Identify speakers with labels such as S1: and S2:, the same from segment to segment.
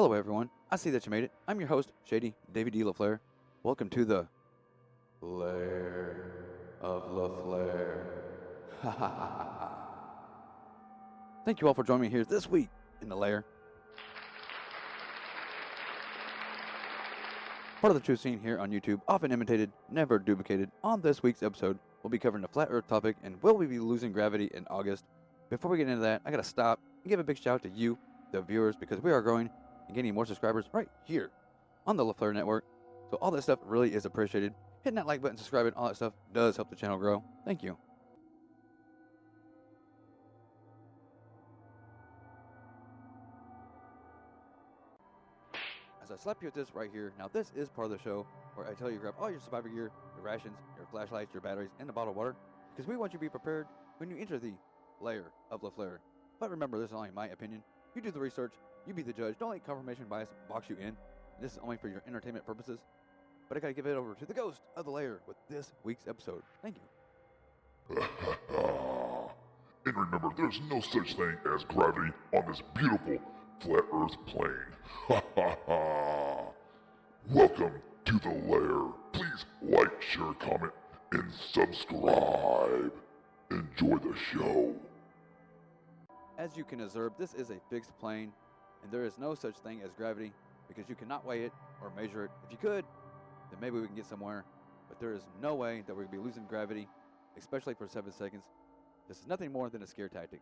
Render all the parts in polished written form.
S1: Hello everyone, I see that you made it. I'm your host, Shady David D. LaFlair. Welcome to the Lair of LaFlair. Ha ha ha ha. Thank you all for joining me here this week in the Lair. Part of the true scene here on YouTube, often imitated, never duplicated. On this week's episode, we'll be covering the flat earth topic and will we be losing gravity in August? Before we get into that, I gotta stop and give a big shout out to you, the viewers, because we are growing and gaining more subscribers right here on the LaFlair network. So all that stuff really is appreciated. Hitting that like button, subscribing, all that stuff does help the channel grow. Thank you. As I slap you with this right here, now this is part of the show where I tell you to grab all your survivor gear, your rations, your flashlights, your batteries, and a bottle of water, because we want you to be prepared when you enter the Lair of LaFlair. But remember, this is only my opinion. You do the research, you be the judge. Don't let confirmation bias box you in. This is only for your entertainment purposes. But I gotta give it over to the ghost of the Lair with this week's episode. Thank you.
S2: And remember, there's no such thing as gravity on this beautiful flat earth plane. Ha ha ha. Welcome to the Lair. Please like, share, comment, and subscribe. Enjoy the show.
S1: As you can observe, this is a fixed plane, and there is no such thing as gravity because you cannot weigh it or measure it. If you could, then maybe we can get somewhere, but there is no way that we're going to be losing gravity, especially for 7 seconds. This is nothing more than a scare tactic.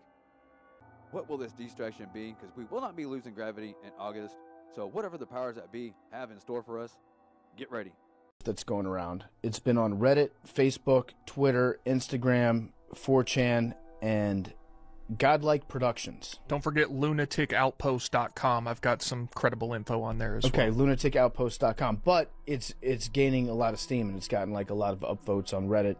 S1: What will this distraction be? Because we will not be losing gravity in August, so whatever the powers that be have in store for us, get ready.
S3: That's going around. It's been on Reddit, Facebook, Twitter, Instagram, 4chan, and Godlike Productions.
S4: Don't forget lunaticoutpost.com. I've got some credible info on there as well.
S3: Okay, lunaticoutpost.com. But it's gaining a lot of steam, and it's gotten like a lot of upvotes on Reddit.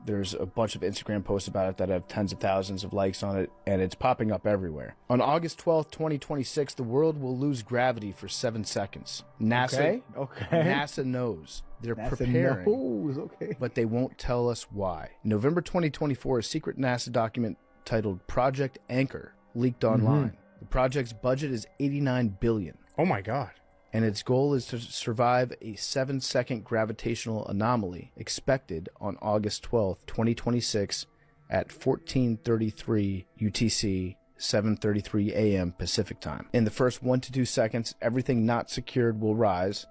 S3: There's a bunch of Instagram posts about it that have tens of thousands of likes on it, and it's popping up everywhere. On August 12th, 2026, the world will lose gravity for 7 seconds.
S5: Okay.
S3: NASA knows. They're preparing,
S5: knows. Okay.
S3: but they won't tell us why. November 2024, a secret NASA document titled Project Anchor leaked online. The project's budget is $89 billion.
S5: Oh my God.
S3: And its goal is to survive a 7-second gravitational anomaly expected on August 12th, 2026 at 14:33 UTC, 7:33 a.m. Pacific time. In the first 1 to 2 seconds, everything not secured will rise,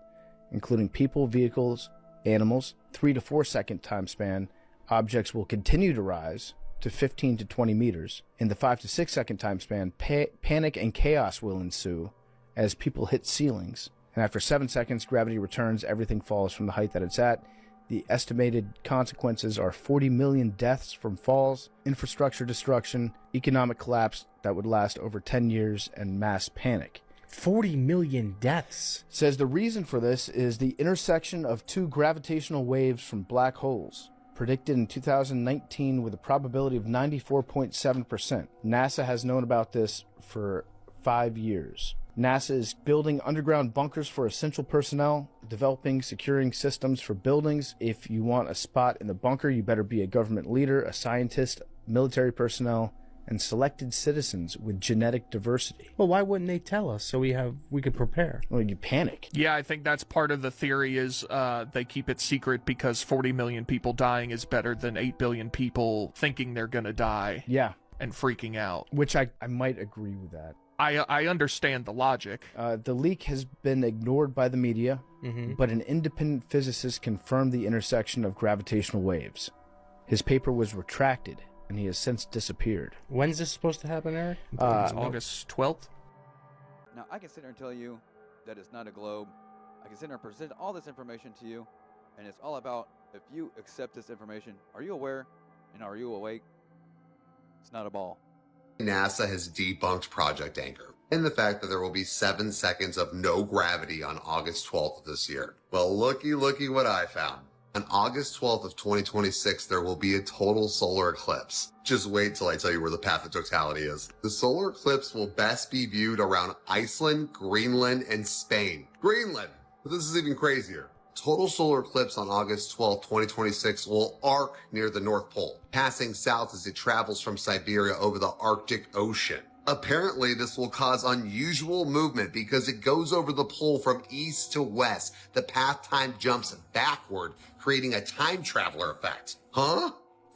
S3: including people, vehicles, animals. 3 to 4 second time span, objects will continue to rise to 15 to 20 meters. In the 5 to 6 second time span, panic and chaos will ensue as people hit ceilings. And after 7 seconds, gravity returns, everything falls from the height that it's at. The estimated consequences are 40 million deaths from falls, infrastructure destruction, economic collapse that would last over 10 years, and mass panic.
S5: 40 million deaths.
S3: Says the reason for this is the intersection of 2 gravitational waves from black holes, predicted in 2019 with a probability of 94.7%. NASA has known about this for 5 years. NASA is building underground bunkers for essential personnel, developing securing systems for buildings. If you want a spot in the bunker, you better be a government leader, a scientist, military personnel, and selected citizens with genetic diversity.
S5: Well, why wouldn't they tell us so we could prepare?
S3: Well, you panic.
S4: Yeah, I think that's part of the theory is they keep it secret because 40 million people dying is better than 8 billion people thinking they're going to die.
S3: Yeah.
S4: And freaking out.
S3: Which I might agree with that.
S4: I understand the logic.
S3: The leak has been ignored by the media, but an independent physicist confirmed the intersection of gravitational waves. His paper was retracted, and he has since disappeared.
S5: When's this supposed to happen, Eric?
S4: It's August 12th.
S1: Now, I can sit here and tell you that it's not a globe. I can sit here and present all this information to you, and it's all about if you accept this information, are you aware and are you awake? It's not a ball.
S6: NASA has debunked Project Anchor and the fact that there will be 7 seconds of no gravity on August 12th of this year. Well, looky what I found. On August 12th of 2026, there will be a total solar eclipse. Just wait till I tell you where the path of totality is. The solar eclipse will best be viewed around Iceland, Greenland, and Spain. Greenland! But this is even crazier. Total solar eclipse on August 12, 2026 will arc near the North Pole, passing south as it travels from Siberia over the Arctic Ocean. Apparently, this will cause unusual movement because it goes over the pole from east to west. The path time jumps backward, creating a time traveler effect. Huh?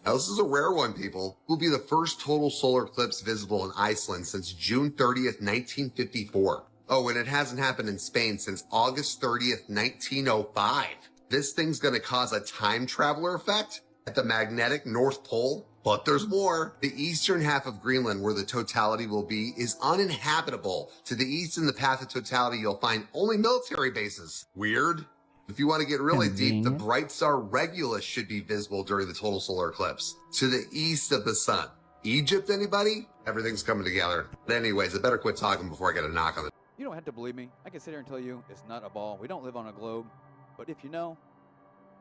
S6: Now, this is a rare one, people. It will be the first total solar eclipse visible in Iceland since June 30th, 1954. Oh, and it hasn't happened in Spain since August 30th, 1905. This thing's gonna cause a time traveler effect at the magnetic North Pole. But there's more. The eastern half of Greenland, where the totality will be, is uninhabitable. To the east in the path of totality, you'll find only military bases. Weird. If you want to get really deep, the bright star Regulus should be visible during the total solar eclipse. To the east of the sun. Egypt, anybody? Everything's coming together. But anyways, I better quit talking before I get a knock on the...
S1: You don't have to believe me. I can sit here and tell you it's not a ball. We don't live on a globe. But if you know,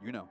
S1: you know.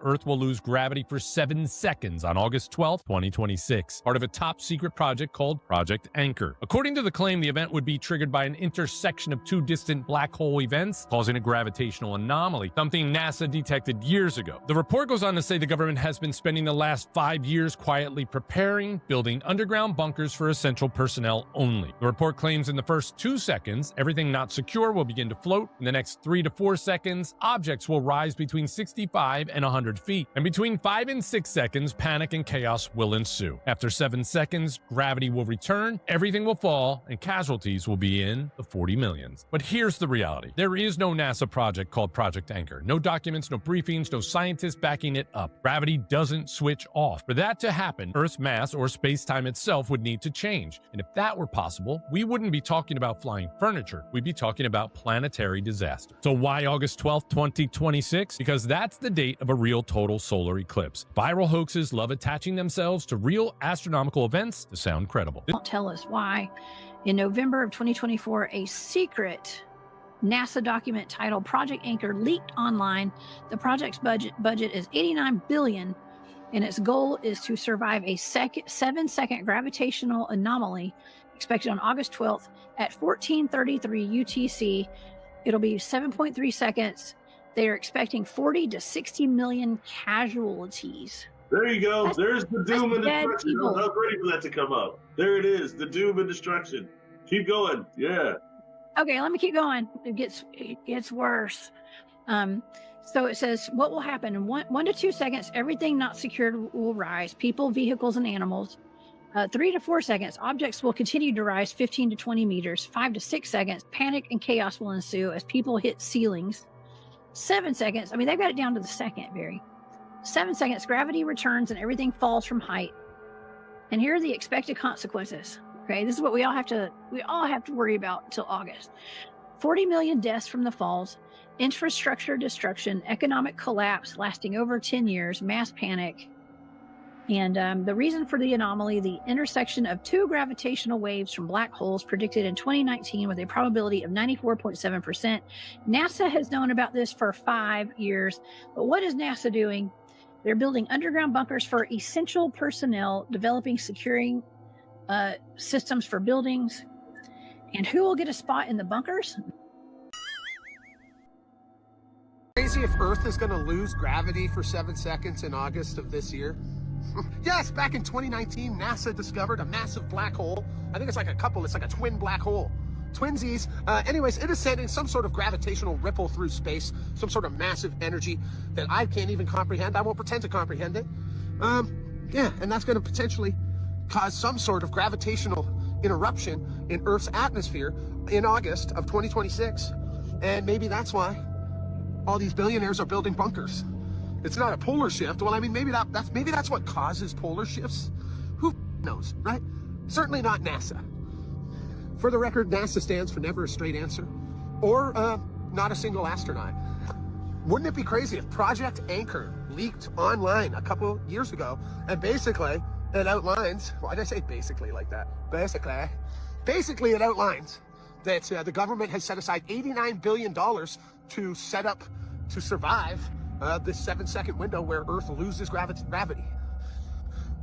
S7: Earth will lose gravity for 7 seconds on August 12, 2026, part of a top-secret project called Project Anchor. According to the claim, the event would be triggered by an intersection of two distant black hole events, causing a gravitational anomaly, something NASA detected years ago. The report goes on to say the government has been spending the last 5 years quietly preparing, building underground bunkers for essential personnel only. The report claims in the first 2 seconds, everything not secure will begin to float. In the next 3 to 4 seconds, objects will rise between 65 and 100 feet. And between 5 and 6 seconds, panic and chaos will ensue. After 7 seconds, gravity will return, everything will fall, and casualties will be in the 40 millions. But here's the reality. There is no NASA project called Project Anchor. No documents, no briefings, no scientists backing it up. Gravity doesn't switch off. For that to happen, Earth's mass or space-time itself would need to change. And if that were possible, we wouldn't be talking about flying furniture. We'd be talking about planetary disaster. So why August 12th, 2026? Because that's the date of a real total solar eclipse. Viral hoaxes love attaching themselves to real astronomical events to sound credible.
S8: Won't tell us why. In November of 2024, a secret NASA document titled Project Anchor leaked online. The project's budget is $89 billion, and its goal is to survive a 7-second gravitational anomaly expected on August 12th at 14:33 UTC. It'll be 7.3 seconds. They are expecting 40 to 60 million casualties.
S9: There you go. There's the doom and destruction. I was ready for that to come up. There it is. The doom and destruction. Keep going. Yeah.
S8: Okay, let me keep going. It gets worse. So it says, what will happen in 1 to 2 seconds? Everything not secured will rise. People, vehicles, and animals. 3 to 4 seconds, objects will continue to rise 15 to 20 meters. 5 to 6 seconds, panic and chaos will ensue as people hit ceilings. 7 seconds, I mean, they've got it down to the second, Barry. 7 seconds, gravity returns and everything falls from height. And here are the expected consequences. Okay, this is what we all have to worry about until August. 40 million deaths from the falls, infrastructure destruction, economic collapse lasting over 10 years, mass panic. And the reason for the anomaly, the intersection of 2 gravitational waves from black holes predicted in 2019 with a probability of 94.7%. NASA has known about this for 5 years. But what is NASA doing? They're building underground bunkers for essential personnel, developing securing systems for buildings. And who will get a spot in the bunkers?
S10: Crazy if Earth is going to lose gravity for 7 seconds in August of this year. Yes, back in 2019, NASA discovered a massive black hole. I think it's like a twin black hole. Twinsies. Anyways, it is sending some sort of gravitational ripple through space, some sort of massive energy that I can't even comprehend. I won't pretend to comprehend it. Yeah, and that's going to potentially cause some sort of gravitational interruption in Earth's atmosphere in August of 2026. And maybe that's why all these billionaires are building bunkers. It's not a polar shift. Well, I mean, maybe that's what causes polar shifts. Who knows, right? Certainly not NASA. For the record, NASA stands for never a straight answer, or not a single astronaut. Wouldn't it be crazy if Project Anchor leaked online a couple years ago, and basically it outlines, why did I say basically like that? Basically it outlines that the government has set aside $89 billion to set up to survive this 7-second window where Earth loses gravity.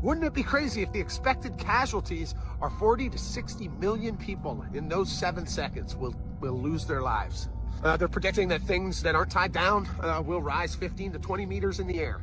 S10: Wouldn't it be crazy if the expected casualties are 40 to 60 million people in those 7 seconds will lose their lives? They're predicting that things that aren't tied down will rise 15 to 20 meters in the air.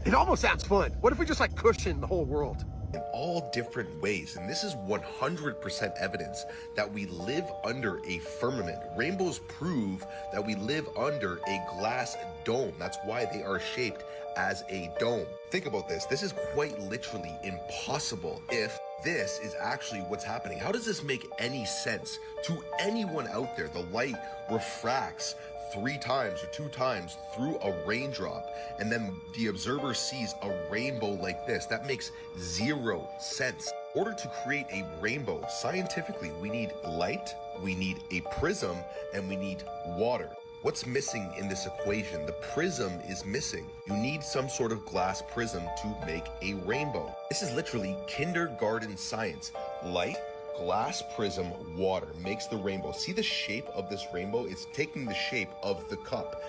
S10: It almost sounds fun. What if we just cushion the whole world?
S11: in all different ways. And this is 100% evidence that we live under a firmament. Rainbows prove that we live under a glass dome. That's why they are shaped as a dome. Think about this. This is quite literally impossible if this is actually what's happening. How does this make any sense to anyone out there? The light refracts 3 times or 2 times through a raindrop, and then the observer sees a rainbow like this. That makes 0 sense. In order to create a rainbow, scientifically, we need light, we need a prism, and we need water. What's missing in this equation? The prism is missing. You need some sort of glass prism to make a rainbow. This is literally kindergarten science. Light, glass prism, water makes the rainbow. See the shape of this rainbow? It's taking the shape of the cup.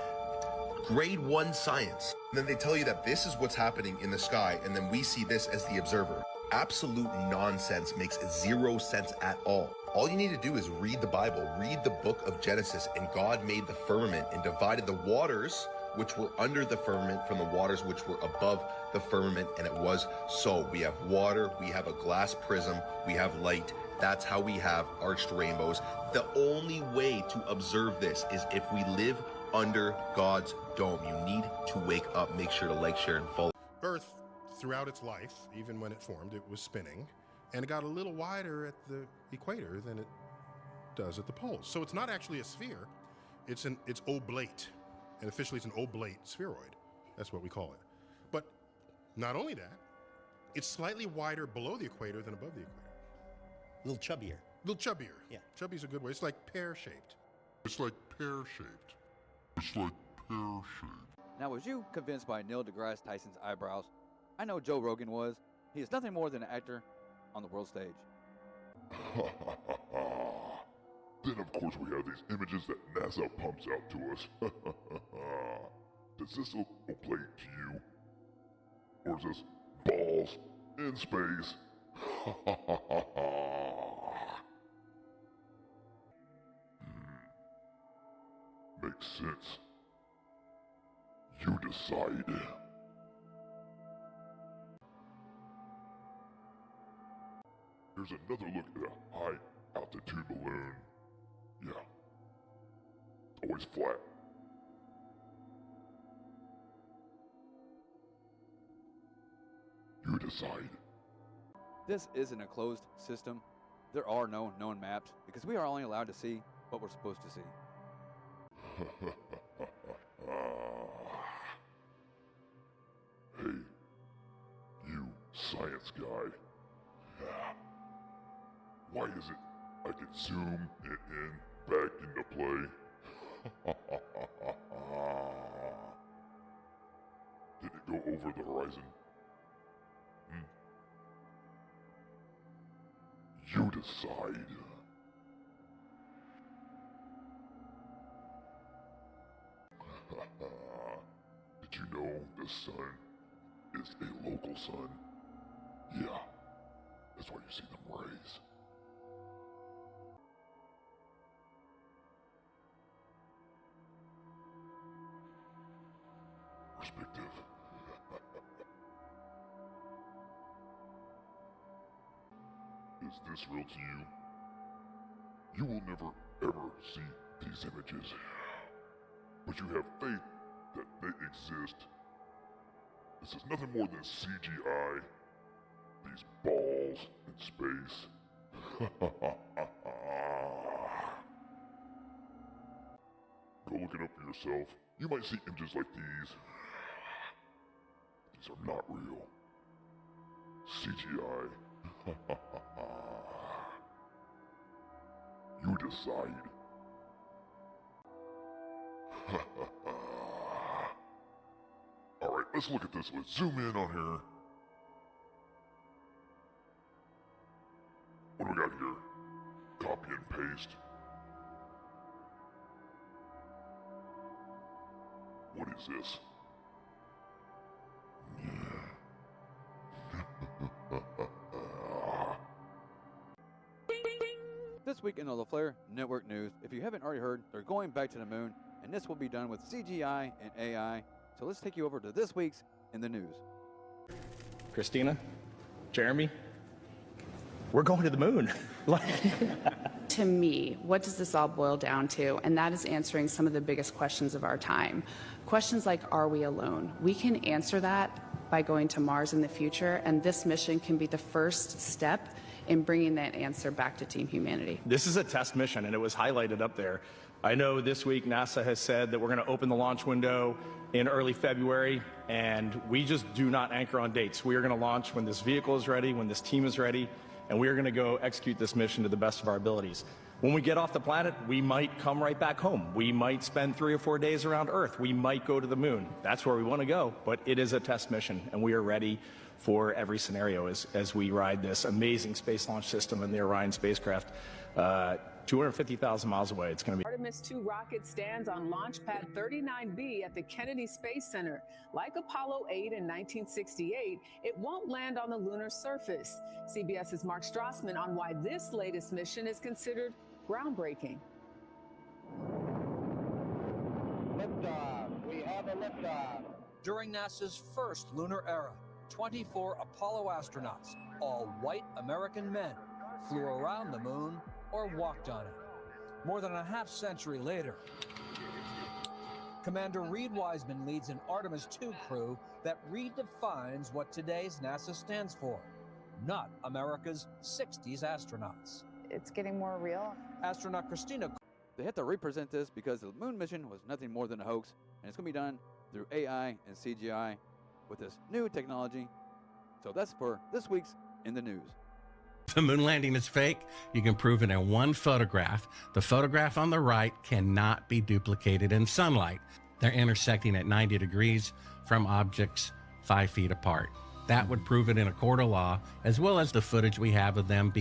S11: Grade 1 science. And then they tell you that this is what's happening in the sky, and then we see this as the observer. Absolute nonsense, makes 0 sense at all. All you need to do is read the Bible, read the book of Genesis, and God made the firmament and divided the waters which were under the firmament from the waters which were above the firmament, and it was so. We have water, we have a glass prism, we have light. That's how we have arched rainbows. The only way to observe this is if we live under God's dome. You need to wake up. Make sure to like, share, and follow.
S12: Earth, throughout its life, even when it formed, it was spinning, and it got a little wider at the equator than it does at the poles. So it's not actually a sphere, it's oblate, and officially it's an oblate spheroid. That's what we call it. But not only that, it's slightly wider below the equator than above the equator.
S13: A little chubbier.
S12: A little chubbier. Yeah. Chubby's a good way. It's like pear-shaped.
S2: It's like pear-shaped. It's like pear-shaped.
S1: Now, was you convinced by Neil deGrasse Tyson's eyebrows? I know Joe Rogan was. He is nothing more than an actor on the world stage.
S2: Then of course we have these images that NASA pumps out to us. Does this look oblate to you? Or is this balls in space? Makes sense. You decide. Here's another look at a high altitude balloon. Yeah. Always flat. You decide.
S1: This isn't a closed system. There are no known maps because we are only allowed to see what we're supposed to see.
S2: Hey, you science guy. Why is it I can zoom it in back into play? Did it go over the horizon? You decide. Did you know the sun is a local sun? Yeah, that's why you see them rays. Perspective. Is this real to you? You will never ever see these images, but you have faith that they exist. This is nothing more than CGI. These balls in space. Go look it up for yourself. You might see images like these. These are not real. CGI. You decide. Alright, let's look at this. Let's zoom in on here. What do we got here? Copy and paste. What is this?
S1: This week in the LaFlair Network News, if you haven't already heard, they're going back to the moon, and this will be done with CGI and AI. So let's take you over to this week's in the news.
S14: Christina, Jeremy, we're going to the moon.
S15: To me, what does this all boil down to? And that is answering some of the biggest questions of our time. Questions like, are we alone? We can answer that by going to Mars in the future, and this mission can be the first step in bringing that answer back to Team Humanity.
S14: This is a test mission, and it was highlighted up there. I know this week NASA has said that we're going to open the launch window in early February, and we just do not anchor on dates. We are going to launch when this vehicle is ready, when this team is ready, and we are going to go execute this mission to the best of our abilities. When we get off the planet, we might come right back home. We might spend 3 or 4 days around Earth. We might go to the moon. That's where we want to go, but it is a test mission, and we are ready for every scenario as we ride this amazing space launch system in the Orion spacecraft. 250,000 miles away. It's going to be.
S16: Artemis 2 rocket stands on Launch Pad 39B at the Kennedy Space Center. Like Apollo 8 in 1968, it won't land on the lunar surface. CBS's Mark Strassman on why this latest mission is considered groundbreaking.
S17: Liftoff. We have a liftoff. During NASA's first lunar era, 24 Apollo astronauts, all white American men, flew around the moon or walked on it. More than a half-century later, Commander Reed Wiseman leads an Artemis 2 crew that redefines what today's NASA stands for, not America's 60s astronauts.
S18: It's getting more real.
S17: Astronaut Christina.
S1: They had to represent this because the moon mission was nothing more than a hoax, and it's going to be done through AI and CGI with this new technology. So that's for this week's In the News.
S19: The moon landing is fake. You can prove it in one photograph. The photograph on the right cannot be duplicated in sunlight. They're intersecting at 90 degrees from objects 5 feet apart. That would prove it in a court of law, as well as the footage we have of them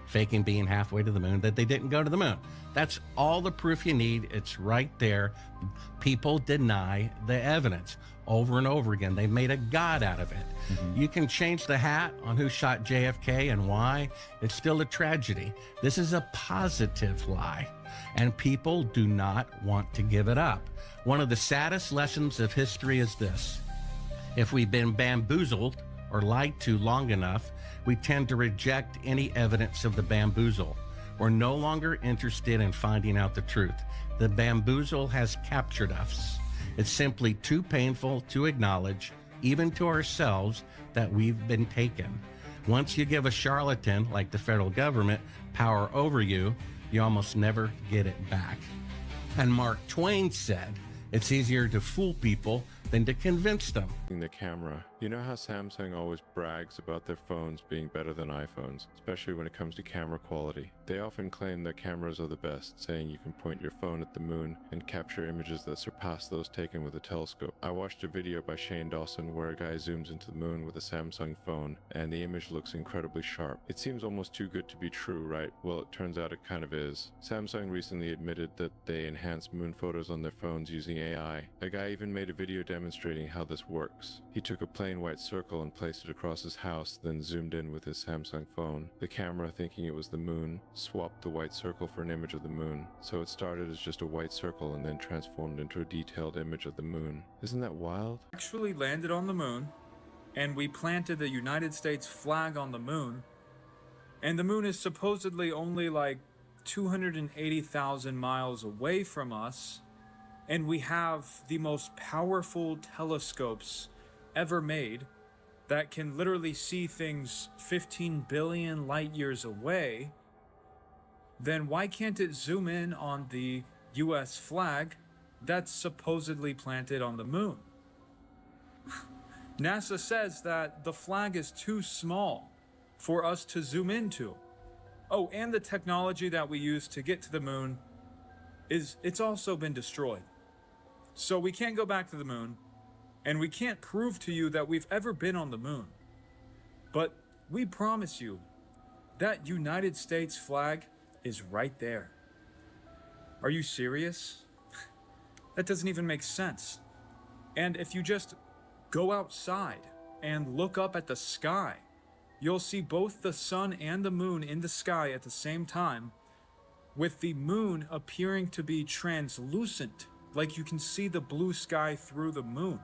S19: faking being halfway to the moon, that they didn't go to the moon. That's all the proof you need. It's right there. People deny the evidence over and over again. They made a god out of it. You can change the hat on who shot JFK and why. It's still a tragedy. This is a positive lie, and people do not want to give it up. One of the saddest lessons of history is this: if we've been bamboozled or lied to long enough, we tend to reject any evidence of the bamboozle. We're no longer interested in finding out the truth. The bamboozle has captured us. It's simply too painful to acknowledge, even to ourselves, that we've been taken. Once you give a charlatan, like the federal government, power over you, you almost never get it back. And Mark Twain said, it's easier to fool people than to convince them.
S20: The camera. You know how Samsung always brags about their phones being better than iPhones, especially when it comes to camera quality. They often claim their cameras are the best, saying you can point your phone at the moon and capture images that surpass those taken with a telescope. I watched a video by Shane Dawson where a guy zooms into the moon with a Samsung phone, and the image looks incredibly sharp. It seems almost too good to be true, right? Well, it turns out it kind of is. Samsung recently admitted that they enhance moon photos on their phones using AI. A guy even made a video demonstrating how this works. He took a plain white circle and placed it across his house, then zoomed in with his Samsung phone. The camera, thinking it was the moon, swapped the white circle for an image of the moon. So it started as just a white circle and then transformed into a detailed image of the moon. Isn't that wild?
S21: Actually landed on the moon, and we planted the United States flag on the moon, and the moon is supposedly only like 280,000 miles away from us, and we have the most powerful telescopes ever made that can literally see things 15 billion light years away. Then why can't it zoom in on the US flag that's supposedly planted on the moon? NASA says that the flag is too small for us to zoom into. Oh, and the technology that we use to get to the moon it's also been destroyed. So we can't go back to the moon, and we can't prove to you that we've ever been on the moon. But we promise you that United States flag is right there. Are you serious? That doesn't even make sense. And if you just go outside and look up at the sky, you'll see both the sun and the moon in the sky at the same time, with the moon appearing to be translucent, like you can see the blue sky through the moon.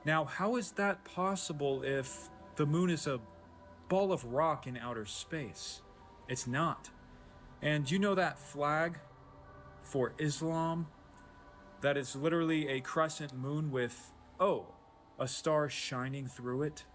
S21: Now, how is that possible if the moon is a ball of rock in outer space. It's not. And you know that flag for Islam? That is literally a crescent moon with, a star shining through it?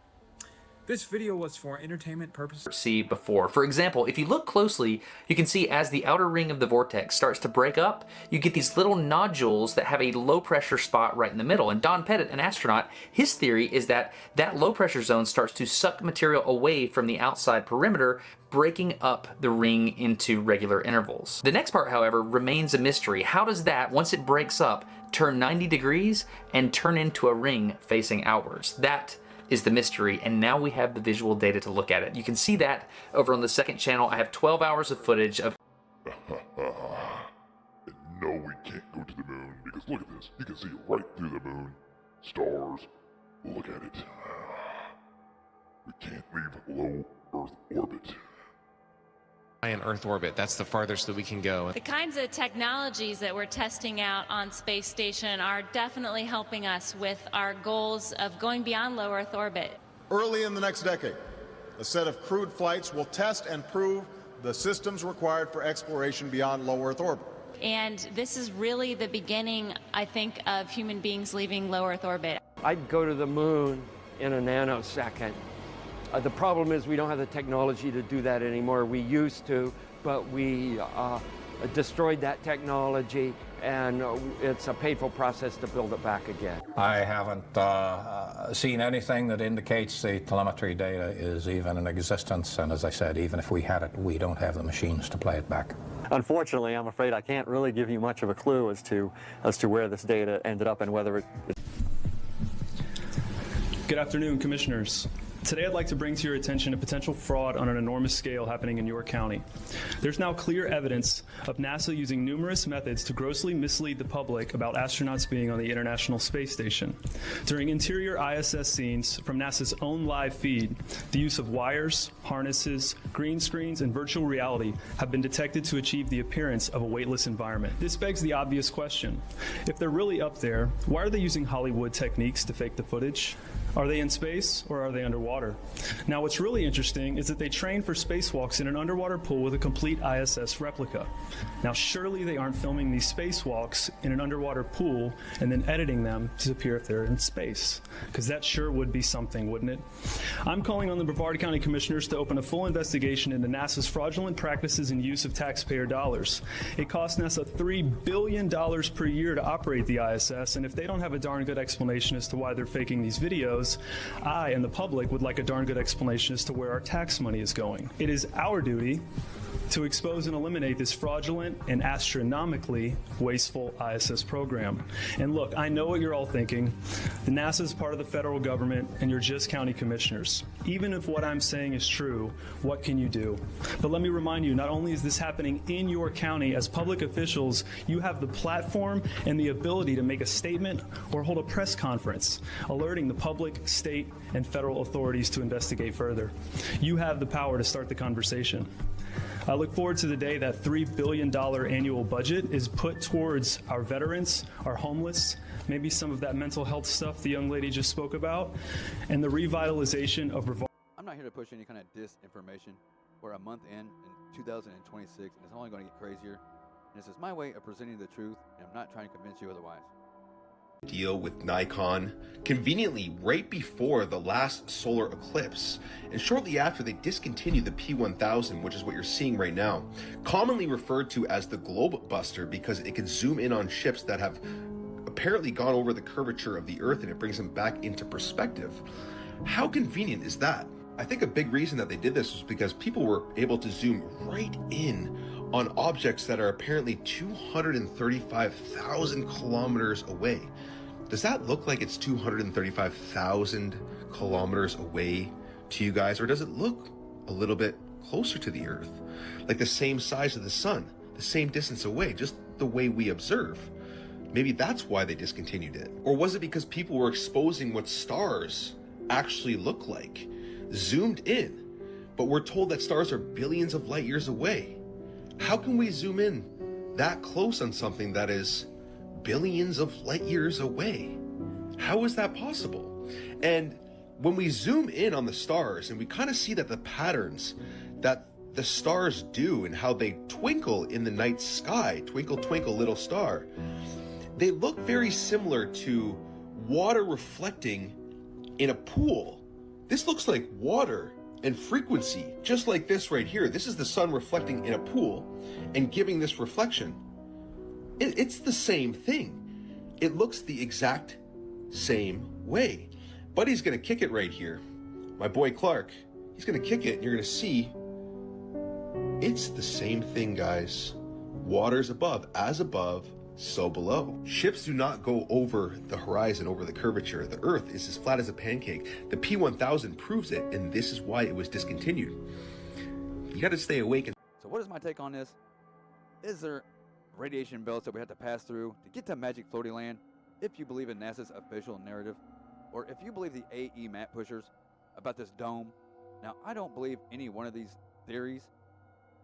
S21: This video was for entertainment purposes.
S18: See before. For example, if you look closely, you can see as the outer ring of the vortex starts to break up, you get these little nodules that have a low pressure spot right in the middle. And Don Pettit, an astronaut, his theory is that that low pressure zone starts to suck material away from the outside perimeter, breaking up the ring into regular intervals. The next part, however, remains a mystery. How does that, once it breaks up, turn 90 degrees and turn into a ring facing outwards? That is the mystery, and now we have the visual data to look at it. You can see that over on the second channel. I have 12 hours of footage of...
S2: No, we can't go to the moon, because look at this. You can see right through the moon. Stars. Look at it. We can't leave low Earth orbit.
S22: In Earth orbit, that's the farthest that we can go.
S23: The kinds of technologies that we're testing out on Space Station are definitely helping us with our goals of going beyond low Earth orbit.
S24: Early in the next decade, a set of crewed flights will test and prove the systems required for exploration beyond low Earth orbit.
S23: And this is really the beginning, I think, of human beings leaving low Earth orbit.
S25: I'd go to the moon in a nanosecond. The problem is we don't have the technology to do that anymore. We used to, but we destroyed that technology, and it's a painful process to build it back again.
S26: I haven't seen anything that indicates the telemetry data is even in existence, and as I said, even if we had it, we don't have the machines to play it back.
S27: Unfortunately, I'm afraid I can't really give you much of a clue as to where this data ended up and whether it...
S28: Good afternoon, Commissioners. Today I'd like to bring to your attention a potential fraud on an enormous scale happening in York County. There's now clear evidence of NASA using numerous methods to grossly mislead the public about astronauts being on the International Space Station. During interior ISS scenes from NASA's own live feed, the use of wires, harnesses, green screens, and virtual reality have been detected to achieve the appearance of a weightless environment. This begs the obvious question. If they're really up there, why are they using Hollywood techniques to fake the footage? Are they in space or are they underwater? Now, what's really interesting is that they train for spacewalks in an underwater pool with a complete ISS replica. Now, surely they aren't filming these spacewalks in an underwater pool and then editing them to appear if they're in space, because that sure would be something, wouldn't it? I'm calling on the Brevard County Commissioners to open a full investigation into NASA's fraudulent practices and use of taxpayer dollars. It costs NASA $3 billion per year to operate the ISS, and if they don't have a darn good explanation as to why they're faking these videos, I and the public would like a darn good explanation as to where our tax money is going. It is our duty to expose and eliminate this fraudulent and astronomically wasteful ISS program. And look, I know what you're all thinking. The NASA is part of the federal government and you're just county commissioners. Even if what I'm saying is true, what can you do? But let me remind you, not only is this happening in your county, as public officials, you have the platform and the ability to make a statement or hold a press conference, alerting the public, state, and federal authorities to investigate further. You have the power to start the conversation. I look forward to the day that $3 billion annual budget is put towards our veterans, our homeless, maybe some of that mental health stuff the young lady just spoke about, and the revitalization of...
S1: I'm not here to push any kind of disinformation. We're a month in 2026, and it's only going to get crazier. And this is my way of presenting the truth, and I'm not trying to convince you otherwise.
S11: Deal with Nikon conveniently right before the last solar eclipse, and shortly after they discontinued the P1000, which is what you're seeing right now, commonly referred to as the Globe Buster because it can zoom in on ships that have apparently gone over the curvature of the Earth and it brings them back into perspective. How convenient is that? I think a big reason that they did this was because people were able to zoom right in on objects that are apparently 235,000 kilometers away. Does that look like it's 235,000 kilometers away to you guys, or does it look a little bit closer to the Earth? Like the same size of the sun, the same distance away, just the way we observe? Maybe that's why they discontinued it. Or was it because people were exposing what stars actually look like, zoomed in, but we're told that stars are billions of light years away? How can we zoom in that close on something that is billions of light years away? How is that possible? And when we zoom in on the stars and we kind of see that the patterns that the stars do and how they twinkle in the night sky, twinkle, twinkle, little star, they look very similar to water reflecting in a pool. This looks like water and frequency, just like this right here. This is the sun reflecting in a pool and giving this reflection. It's the same thing. It looks the exact same way. Buddy's gonna kick it right here. My boy Clark, he's gonna kick it and you're gonna see it's the same thing, guys. Water's above, so below. Ships do not go over the horizon, over the curvature. The Earth is as flat as a pancake. The P1000 proves it, and this is why it was discontinued. You gotta stay awake.
S1: So what is my take on this? Is there radiation belts that we have to pass through to get to Magic Floaty Land, if you believe in NASA's official narrative, or if you believe the AE map pushers about this dome? Now, I don't believe any one of these theories.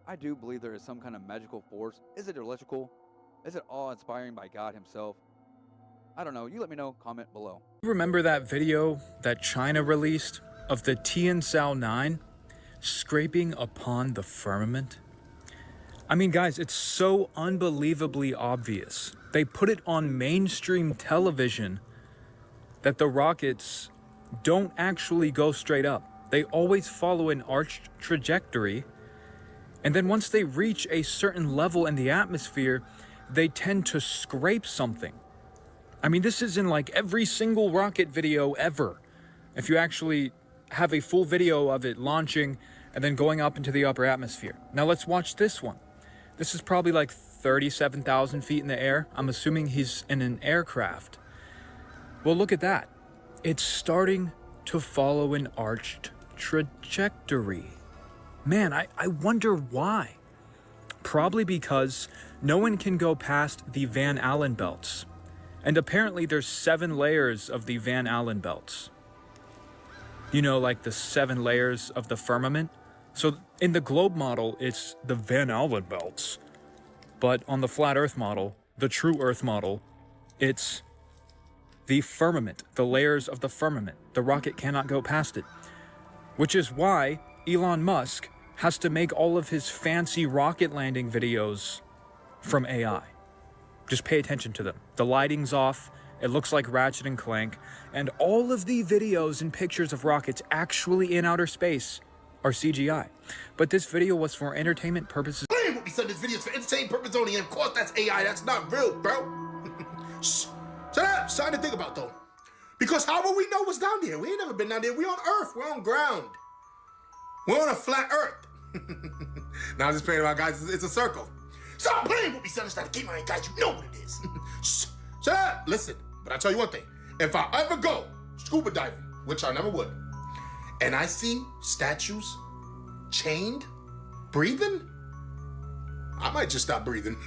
S1: I do believe there is some kind of magical force. Is it electrical? Is it awe-inspiring by God himself? I don't know. You let me know. Comment below.
S21: Remember that video that China released of the Tianzhou 9 scraping upon the firmament? I mean, guys, it's so unbelievably obvious. They put it on mainstream television that the rockets don't actually go straight up. They always follow an arched trajectory. And then once they reach a certain level in the atmosphere, they tend to scrape something. I mean, this is in like every single rocket video ever. If you actually have a full video of it launching and then going up into the upper atmosphere. Now let's watch this one. This is probably like 37,000 feet in the air. I'm assuming he's in an aircraft. Well, look at that. It's starting to follow an arched trajectory. Man, I wonder why. Probably because no one can go past the Van Allen belts. And apparently there's 7 layers of the Van Allen belts. You know, like the 7 layers of the firmament. So in the globe model, it's the Van Allen belts. But on the flat Earth model, the true Earth model, it's the firmament, the layers of the firmament. The rocket cannot go past it. Which is why Elon Musk has to make all of his fancy rocket landing videos from AI. Just pay attention to them. The lighting's off, it looks like Ratchet and Clank, and all of the videos and pictures of rockets actually in outer space are CGI. But this video was for entertainment purposes.
S3: Blame what we said this video is for entertainment purposes only, and of course that's AI, that's not real, bro. Shh. So that's something to think about though. Because how will we know what's down there? We ain't never been down there. We on Earth, we're on ground. We're on a flat Earth. Now I'm just playing about, guys, it's a circle. Stop playing with me, son. It's not a game, guys. You know what it is. Shut up. Listen, but I'll tell you one thing. If I ever go scuba diving, which I never would, and I see statues chained, breathing, I might just stop breathing.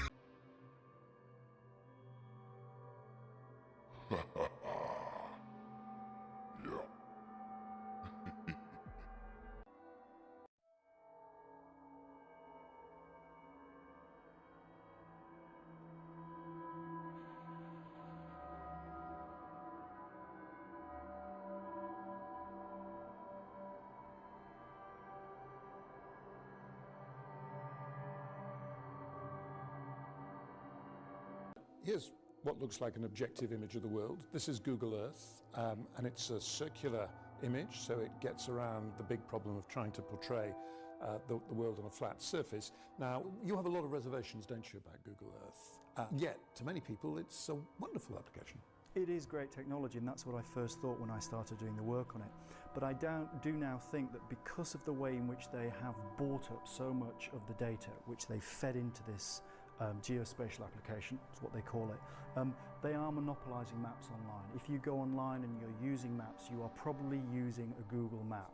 S4: Here's what looks like an objective image of the world. This is Google Earth, and it's a circular image, so it gets around the big problem of trying to portray the world on a flat surface. Now, you have a lot of reservations, don't you, about Google Earth? Yet, to many people, it's a wonderful application.
S5: It is great technology, and that's what I first thought when I started doing the work on it. But I do now think that because of the way in which they have bought up so much of the data, which they fed into this geospatial application, is what they call it, they are monopolizing maps online. If you go online and you're using maps, you are probably using a Google map.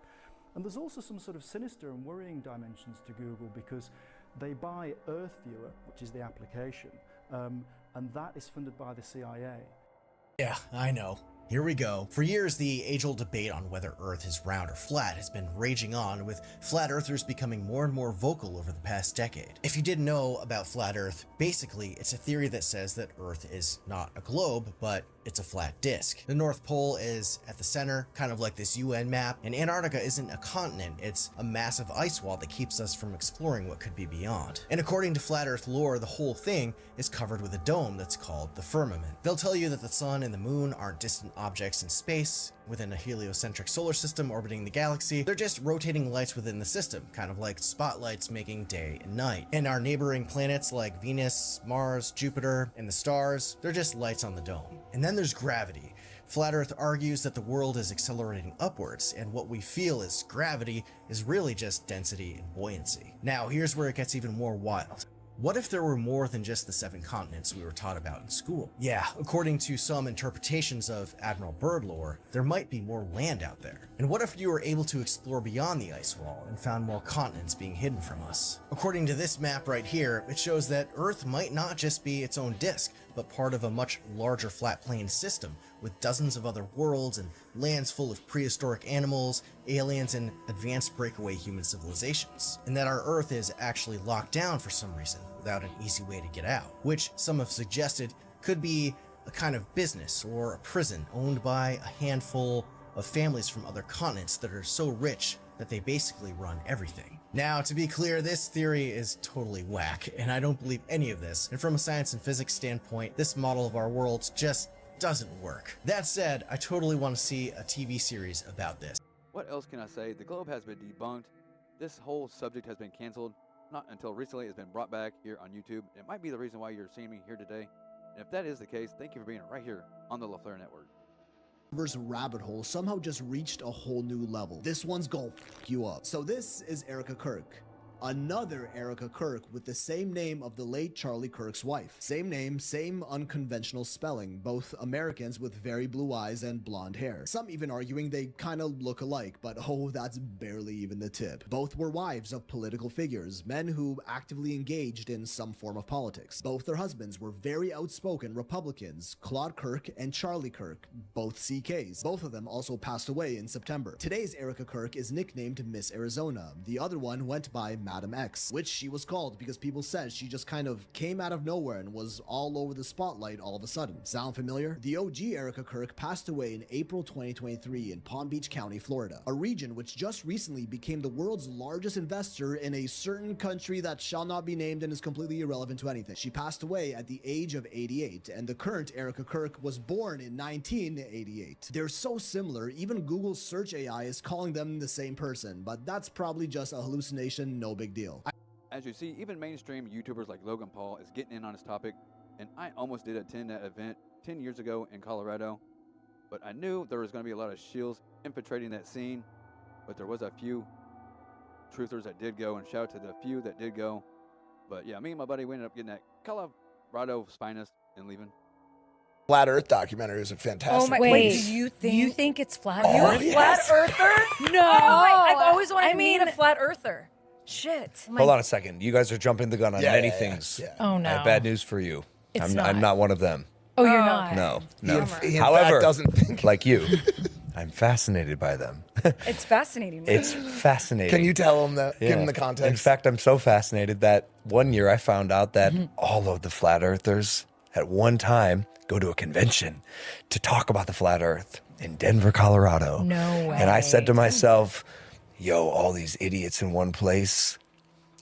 S5: And there's also some sort of sinister and worrying dimensions to Google, because they buy Earth Viewer, which is the application, and that is funded by the CIA.
S6: Yeah, I know. Here we go. For years, the age-old debate on whether Earth is round or flat has been raging on, with flat earthers becoming more and more vocal over the past decade. If you didn't know about flat Earth, basically it's a theory that says that Earth is not a globe, but it's a flat disk. The North Pole is at the center, kind of like this UN map, and Antarctica isn't a continent, it's a massive ice wall that keeps us from exploring what could be beyond. And according to Flat Earth lore, the whole thing is covered with a dome that's called the firmament. They'll tell you that the sun and the moon aren't distant objects in space, within a heliocentric solar system orbiting the galaxy. They're just rotating lights within the system, kind of like spotlights making day and night. And our neighboring planets like Venus, Mars, Jupiter, and the stars, they're just lights on the dome. And then there's gravity. Flat Earth argues that the world is accelerating upwards, and what we feel as gravity is really just density and buoyancy. Now, here's where it gets even more wild. What if there were more than just the 7 continents we were taught about in school? Yeah, according to some interpretations of Admiral Byrd lore, there might be more land out there. And what if you were able to explore beyond the ice wall and found more continents being hidden from us? According to this map right here, it shows that Earth might not just be its own disk, but part of a much larger flat plane system with dozens of other worlds and lands full of prehistoric animals, aliens, and advanced breakaway human civilizations. And that our Earth is actually locked down for some reason, without an easy way to get out, which some have suggested could be a kind of business or a prison owned by a handful of families from other continents that are so rich that they basically run everything. Now, to be clear, this theory is totally whack, and I don't believe any of this, and from a science and physics standpoint, this model of our world just doesn't work. That said, I totally want to see a TV series about this.
S1: What else can I say? The globe has been debunked. This whole subject has been canceled. Not until recently it's been brought back here on YouTube. It might be the reason why you're seeing me here today. And if that is the case, thank you for being right here on the LaFlair Network.
S7: Rabbit hole somehow just reached a whole new level. This one's gonna f you up. So this is Erica Kirk. Another Erica Kirk with the same name of the late Charlie Kirk's wife. Same name, same unconventional spelling, both Americans with very blue eyes and blonde hair. Some even arguing they kind of look alike, but oh, that's barely even the tip. Both were wives of political figures, men who actively engaged in some form of politics. Both their husbands were very outspoken Republicans, Claude Kirk and Charlie Kirk, both CKs. Both of them also passed away in September. Today's Erica Kirk is nicknamed Miss Arizona. The other one went by Madam X, which she was called because people said she just kind of came out of nowhere and was all over the spotlight all of a sudden. Sound familiar? The OG Erica Kirk passed away in April 2023 in Palm Beach County, Florida, a region which just recently became the world's largest investor in a certain country that shall not be named and is completely irrelevant to anything. She passed away at the age of 88, and the current Erica Kirk was born in 1988. They're so similar, even Google's search AI is calling them the same person, but that's probably just a hallucination, no big deal.
S1: As you see, even mainstream YouTubers like Logan Paul is getting in on this topic, and I almost did attend that event 10 years ago in Colorado, but I knew there was going to be a lot of shills infiltrating that scene, but there was a few truthers that did go, and shout out to the few that did go. But yeah, me and my buddy, we ended up getting that Colorado's finest and leaving.
S8: Flat Earth documentary is a fantastic.
S9: Oh my! Wait, do you think it's flat?
S8: Oh,
S9: You're a
S8: yes.
S9: flat earther? No, I've always wanted to meet a flat earther. Shit.
S10: Hold on a second. You guys are jumping the gun on many things.
S9: Oh, no.
S10: I have bad news for you.
S9: It's
S10: I'm not one of them.
S9: Oh, you're not?
S10: No.
S8: He in
S10: However,
S8: fact doesn't think
S10: like you, I'm fascinated by them.
S9: It's fascinating.
S10: It's fascinating.
S8: Can you tell him that? Give him the context.
S10: In fact, I'm so fascinated that one year I found out that all of the flat earthers at one time go to a convention to talk about the flat earth in Denver, Colorado.
S9: No way.
S10: And I said to myself, yo, all these idiots in one place,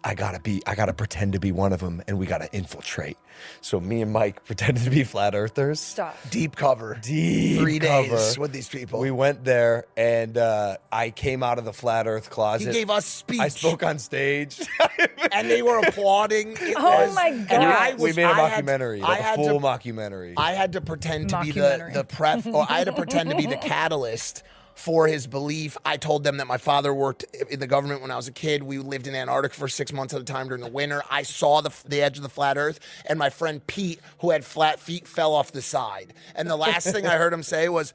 S10: I gotta pretend to be one of them, and we gotta infiltrate. So me and Mike pretended to be flat earthers.
S9: Stop.
S8: Deep cover.
S10: 3
S8: days with these people.
S10: We went there, and I came out of the flat earth closet.
S8: He gave us speech.
S10: I spoke on stage.
S8: And they were applauding.
S9: Oh my God.
S8: And
S10: we made a mockumentary, a full mockumentary.
S8: I had to pretend to be the prep, or I had to pretend to be the catalyst for his belief. I told them that my father worked in the government when I was a kid. We lived in Antarctica for 6 months at a time during the winter. I saw the edge of the flat earth, and my friend Pete, who had flat feet, fell off the side. And the last thing I heard him say was,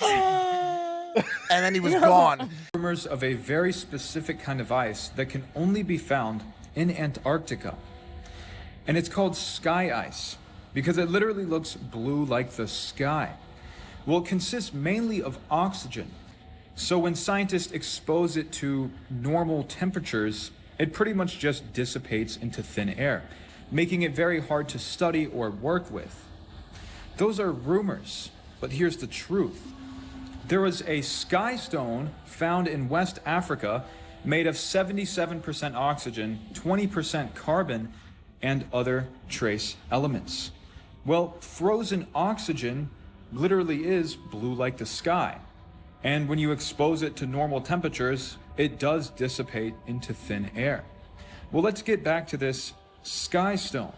S8: and then he was gone.
S21: Rumors of a very specific kind of ice that can only be found in Antarctica. And it's called sky ice because it literally looks blue like the sky. Well, it consists mainly of oxygen. So when scientists expose it to normal temperatures, it pretty much just dissipates into thin air, making it very hard to study or work with. Those are rumors. but here's the truth. There was a sky stone found in West Africa made of 77% oxygen, 20% carbon, and other trace elements. Well, frozen oxygen literally is blue like the sky. And when you expose it to normal temperatures, it does dissipate into thin air. Well, let's get back to this sky stone,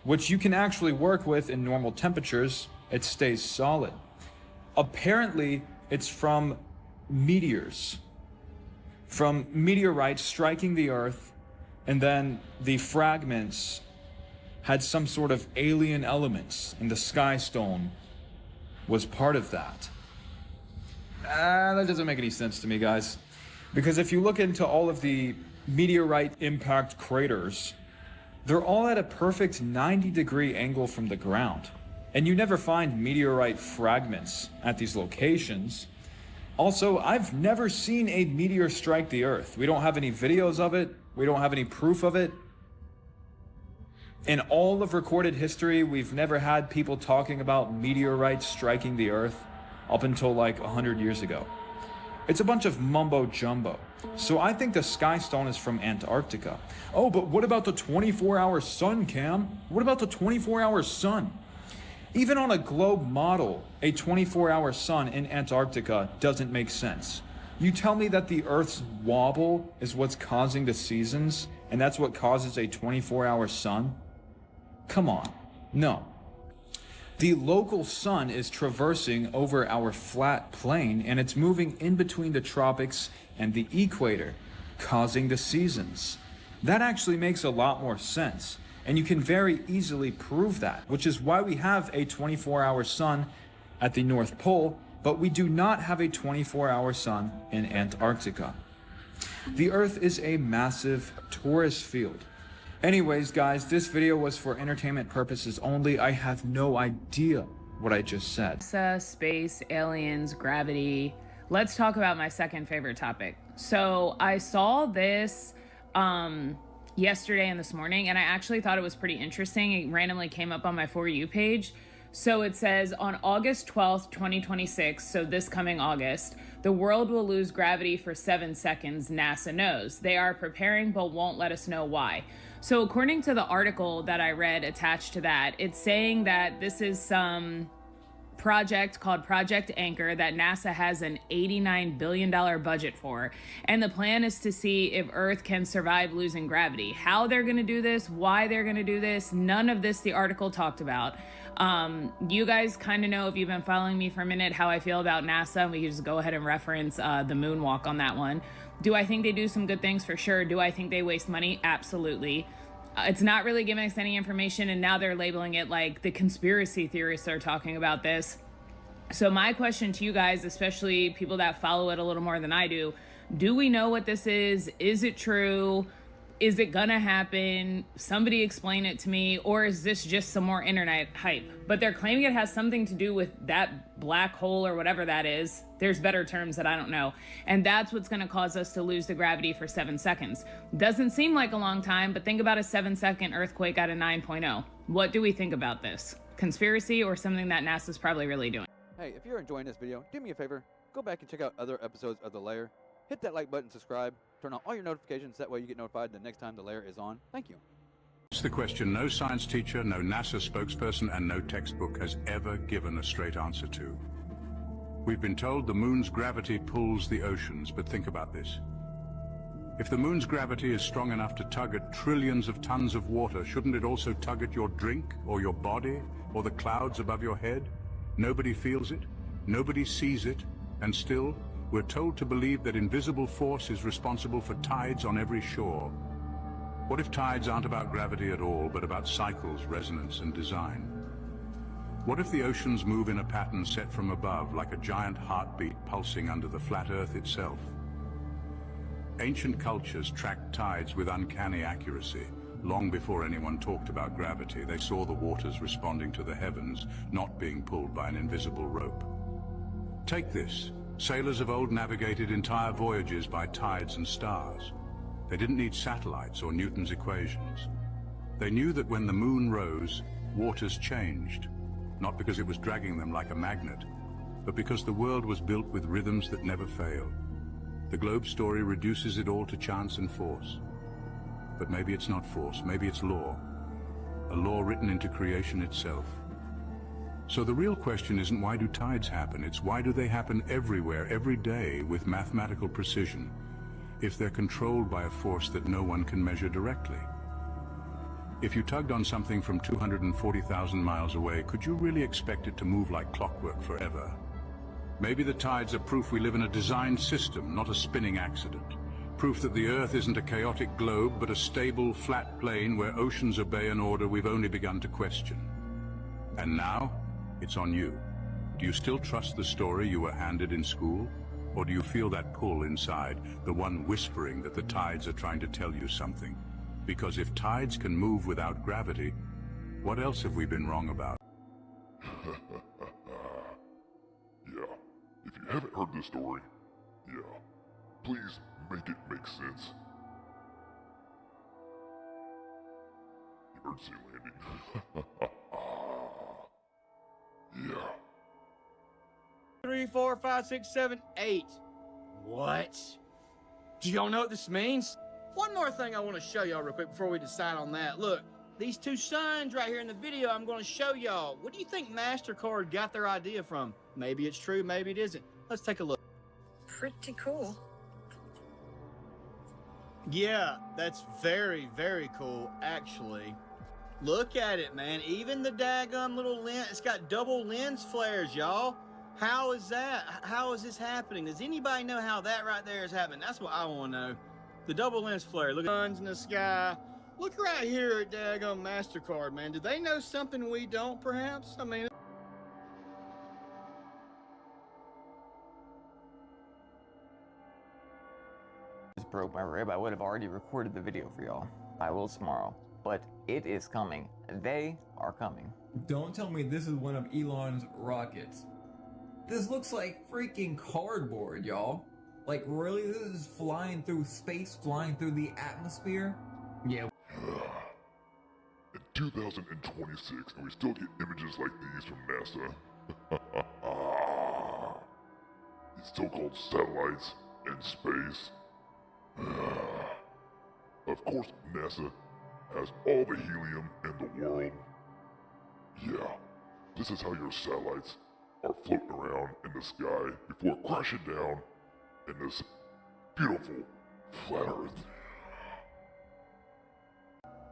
S21: which you can actually work with in normal temperatures. It stays solid. Apparently, it's from meteors, from meteorites striking the Earth, and then the fragments had some sort of alien elements, and the sky stone was part of that. That doesn't make any sense to me, guys. Because if you look into all of the meteorite impact craters, they're all at a perfect 90-degree angle from the ground. And you never find meteorite fragments at these locations. Also, I've never seen a meteor strike the Earth. We don't have any videos of it. We don't have any proof of it. In all of recorded history, we've never had people talking about meteorites striking the Earth up until like 100 years ago. It's a bunch of mumbo jumbo. So I think the sky stone is from Antarctica. Oh, but what about the 24-hour sun, Cam? What about the 24-hour sun? Even on a globe model, a 24-hour sun in Antarctica doesn't make sense. You tell me that the Earth's wobble is what's causing the seasons, and that's what causes a 24-hour sun? Come on, no. The local sun is traversing over our flat plane, and it's moving in between the tropics and the equator, causing the seasons. That actually makes a lot more sense, and you can very easily prove that, which is why we have a 24-hour sun at the North Pole, but we do not have a 24-hour sun in Antarctica. The Earth is a massive tourist field. Anyways, guys, this video was for entertainment purposes only. I have no idea what I just said.
S12: Space, aliens, gravity. Let's talk about my second favorite topic. So I saw this yesterday and this morning, and I actually thought it was pretty interesting. It randomly came up on my For You page. So it says, on August 12th, 2026, so this coming August, the world will lose gravity for 7 seconds, NASA knows. They are preparing but won't let us know why. So according to the article that I read attached to that, it's saying that this is some project called Project Anchor that NASA has an $89 billion budget for. And the plan is to see if Earth can survive losing gravity. How they're going to do this, why they're going to do this, none of this the article talked about. You guys kind of know, if you've been following me for a minute, how I feel about NASA. We can just go ahead and reference the moonwalk on that one. Do I think they do some good things? For sure. Do I think they waste money? Absolutely. It's not really giving us any information, and now they're labeling it like the conspiracy theorists are talking about this. So my question to you guys, especially people that follow it a little more than I do we know what this is? Is it true? Is it gonna happen? Somebody explain it to me. Or is this just some more internet hype? But they're claiming it has something to do with that black hole or whatever that is. There's better terms that I don't know. And that's what's gonna cause us to lose the gravity for 7 seconds. Doesn't seem like a long time, but think about a 7-second earthquake at a 9.0. What do we think about this? Conspiracy or something that NASA's probably really doing?
S1: Hey, if you're enjoying this video, do me a favor, go back and check out other episodes of The Lair. Hit that like button, subscribe, turn on all your notifications, that way you get notified the next time The Lair is on. Thank you.
S13: It's the question no science teacher, no NASA spokesperson, and no textbook has ever given a straight answer to. We've been told the moon's gravity pulls the oceans, but think about this. If the moon's gravity is strong enough to tug at trillions of tons of water, shouldn't it also tug at your drink, or your body, or the clouds above your head? Nobody feels it, nobody sees it, and still, we're told to believe that invisible force is responsible for tides on every shore. What if tides aren't about gravity at all, but about cycles, resonance, and design? What if the oceans move in a pattern set from above, like a giant heartbeat pulsing under the flat Earth itself? Ancient cultures tracked tides with uncanny accuracy. Long before anyone talked about gravity, they saw the waters responding to the heavens, not being pulled by an invisible rope. Take this. Sailors of old navigated entire voyages by tides and stars. They didn't need satellites or Newton's equations. They knew that when the moon rose, waters changed, not because it was dragging them like a magnet, but because the world was built with rhythms that never fail. The globe story reduces it all to chance and force. But maybe it's not force, maybe it's law. A law written into creation itself. So the real question isn't why do tides happen, it's why do they happen everywhere, every day, with mathematical precision, if they're controlled by a force that no one can measure directly? If you tugged on something from 240,000 miles away, could you really expect it to move like clockwork forever? Maybe the tides are proof we live in a designed system, not a spinning accident. Proof that the Earth isn't a chaotic globe, but a stable, flat plane where oceans obey an order we've only begun to question. And now, it's on you. Do you still trust the story you were handed in school? Or do you feel that pull inside, the one whispering that the tides are trying to tell you something? Because if tides can move without gravity, what else have we been wrong about?
S2: Yeah, if you haven't heard this story, yeah, please make it make sense. Emergency landing. Yeah.
S14: 3, 4, 5, 6, 7, 8. What? Do y'all know what this means? One more thing I want to show y'all real quick before we decide on that. Look, these two signs right here in the video I'm going to show y'all. What do you think MasterCard got their idea from? Maybe it's true, maybe it isn't. Let's take a look.
S9: Pretty cool.
S14: Yeah, that's very, very cool, actually. Look at it, man. Even the daggum little lens, it's got double lens flares, y'all. How is that? How is this happening? Does anybody know how that right there is happening? That's what I want to know. The double lens flare. Look at the suns in the sky. Look right here at daggum MasterCard, man. Do they know something we don't, perhaps? I mean...
S15: Just broke my rib. I would have already recorded the video for y'all. I will tomorrow. But it is coming. They are coming.
S16: Don't tell me this is one of Elon's rockets. This looks like freaking cardboard, y'all. Like, really? This is flying through space, flying through the atmosphere? Yeah.
S2: In 2026, and we still get images like these from NASA. These so-called satellites in space. Of course, NASA has all the helium in the world. Yeah, this is how your satellites are floating around in the sky before crashing down in this beautiful flat Earth.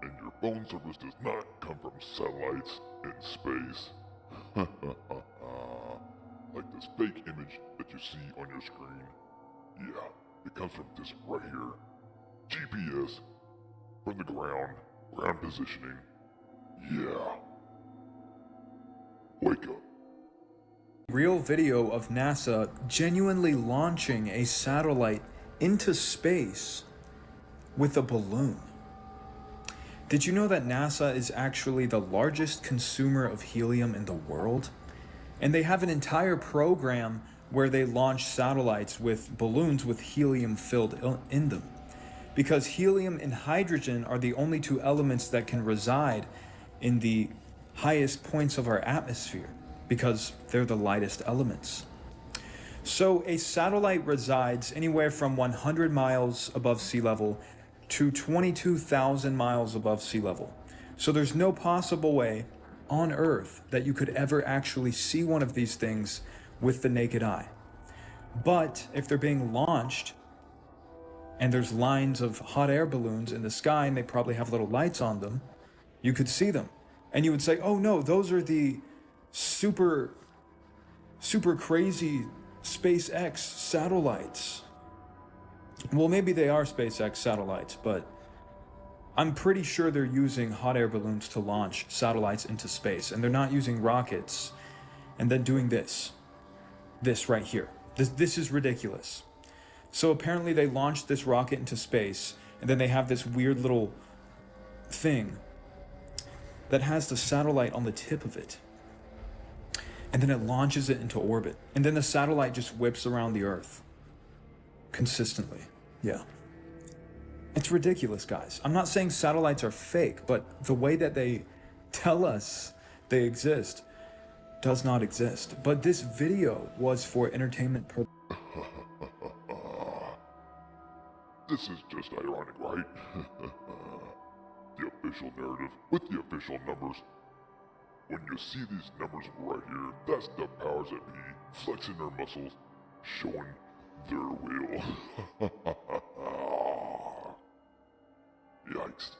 S2: And your phone service does not come from satellites in space. Like this fake image that you see on your screen. Yeah, it comes from this right here. GPS from the ground positioning. Yeah. Wake up.
S21: Real video of NASA genuinely launching a satellite into space with a balloon. Did you know that NASA is actually the largest consumer of helium in the world? And they have an entire program where they launch satellites with balloons with helium filled in them. Because helium and hydrogen are the only two elements that can reside in the highest points of our atmosphere, because they're the lightest elements. So a satellite resides anywhere from 100 miles above sea level to 22,000 miles above sea level. So there's no possible way on Earth that you could ever actually see one of these things with the naked eye. But if they're being launched, and there's lines of hot air balloons in the sky and they probably have little lights on them, you could see them. And you would say, oh no, those are the super crazy SpaceX satellites. Well, maybe they are SpaceX satellites, but I'm pretty sure they're using hot air balloons to launch satellites into space, and they're not using rockets and then doing this right here. This is ridiculous. So apparently they launched this rocket into space, and then they have this weird little thing that has the satellite on the tip of it. And then it launches it into orbit. And then the satellite just whips around the Earth. Consistently. Yeah. It's ridiculous, guys. I'm not saying satellites are fake, but the way that they tell us they exist does not exist. But this video was for entertainment purposes.
S2: This is just ironic, right? The official narrative with the official numbers. When you see these numbers right here, that's the powers that be flexing their muscles, showing their will. Yikes.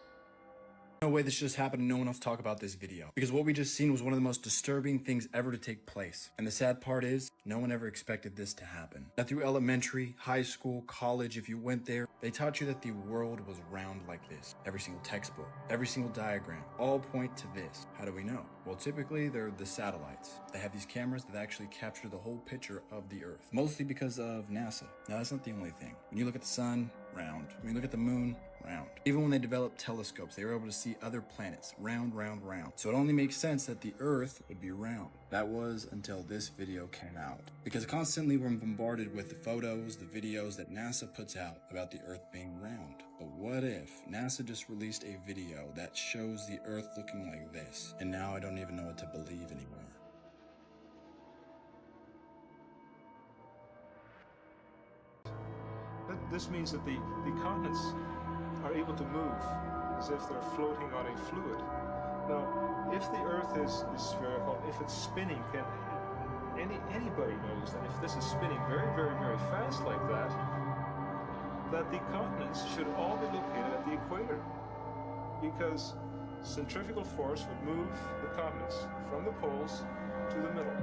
S17: No way this just happened and no one else talk about this video. Because what we just seen was one of the most disturbing things ever to take place. And the sad part is, no one ever expected this to happen. That through elementary, high school, college, if you went there, they taught you that the world was round like this. Every single textbook, every single diagram, all point to this. How do we know? Well, typically they're the satellites. They have these cameras that actually capture the whole picture of the Earth. Mostly because of NASA. Now that's not the only thing. When you look at the sun, round. When you look at the moon, round. Even when they developed telescopes, they were able to see other planets, round, round, round. So it only makes sense that the Earth would be round. That was until this video came out. Because constantly we're bombarded with the photos, the videos that NASA puts out about the Earth being round. But what if NASA just released a video that shows the Earth looking like this? And now I don't even know what to believe anymore.
S18: This means that the continents are able to move as if they're floating on a fluid. Now, if the Earth is spherical, if it's spinning, anybody knows that if this is spinning very, very, very fast like that the continents should all be located at the equator, because centrifugal force would move the continents from the poles to the middle.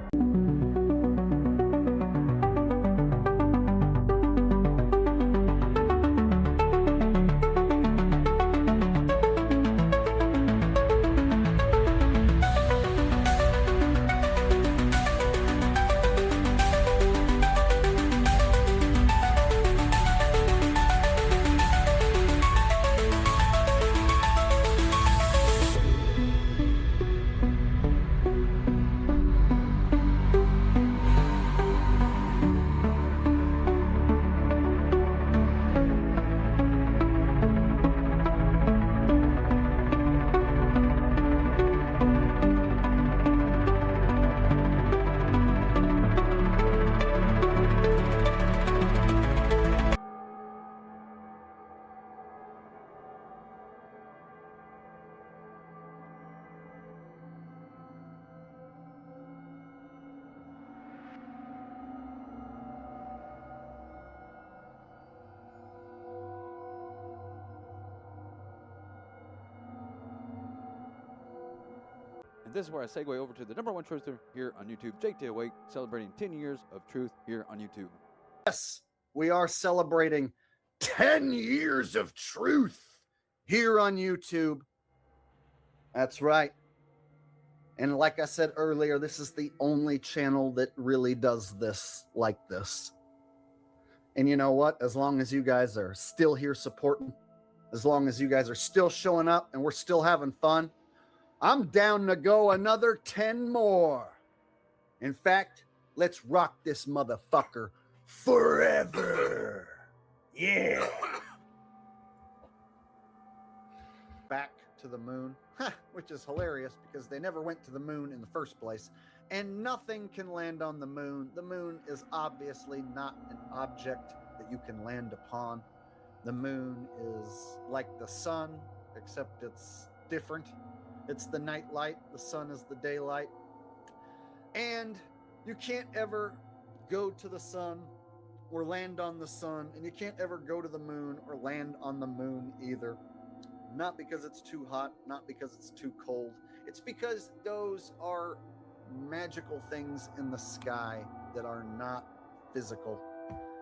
S1: And this is where I segue over to the #1 truther here on YouTube, Jake Day Awake, celebrating 10 years of truth here on YouTube.
S19: Yes, we are celebrating 10 years of truth here on YouTube. That's right. And like I said earlier, this is the only channel that really does this like this. And you know what? As long as you guys are still here supporting, as long as you guys are still showing up and we're still having fun, I'm down to go another 10 more. In fact, let's rock this motherfucker forever. Yeah. Back to the moon, which is hilarious because they never went to the moon in the first place, and nothing can land on the moon. The moon is obviously not an object that you can land upon. The moon is like the sun, except it's different. It's the night light, the sun is the daylight. And you can't ever go to the sun or land on the sun, and you can't ever go to the moon or land on the moon either. Not because it's too hot, not because it's too cold. It's because those are magical things in the sky that are not physical.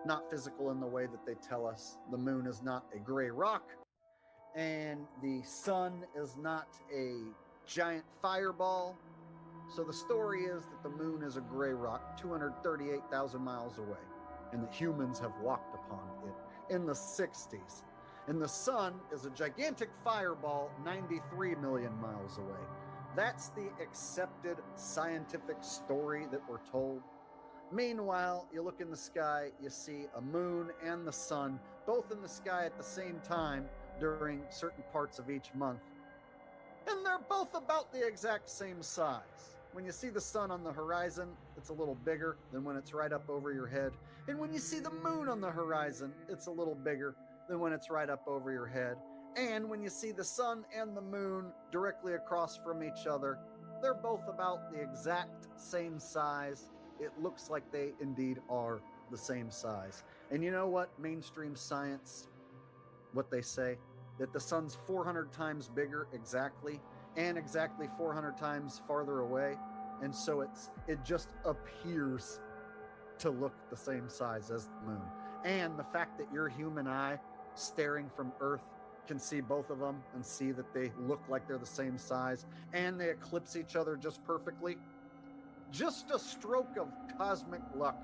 S19: Not physical in the way that they tell us. The moon is not a gray rock, and the sun is not a giant fireball. So the story is that the moon is a gray rock 238,000 miles away, and that humans have walked upon it in the 60s. And the sun is a gigantic fireball 93 million miles away. That's the accepted scientific story that we're told. Meanwhile, you look in the sky, you see a moon and the sun both in the sky at the same time during certain parts of each month. And they're both about the exact same size. when you see the sun on the horizon, it's a little bigger than when it's right up over your head. And when you see the moon on the horizon, it's a little bigger than when it's right up over your head. And when you see the sun and the moon directly across from each other, they're both about the exact same size. It looks like they indeed are the same size. And you know what mainstream science, what they say? That the sun's 400 times bigger exactly, and exactly 400 times farther away. And so it just appears to look the same size as the moon. And the fact that your human eye staring from Earth can see both of them and see that they look like they're the same size and they eclipse each other just perfectly. Just a stroke of cosmic luck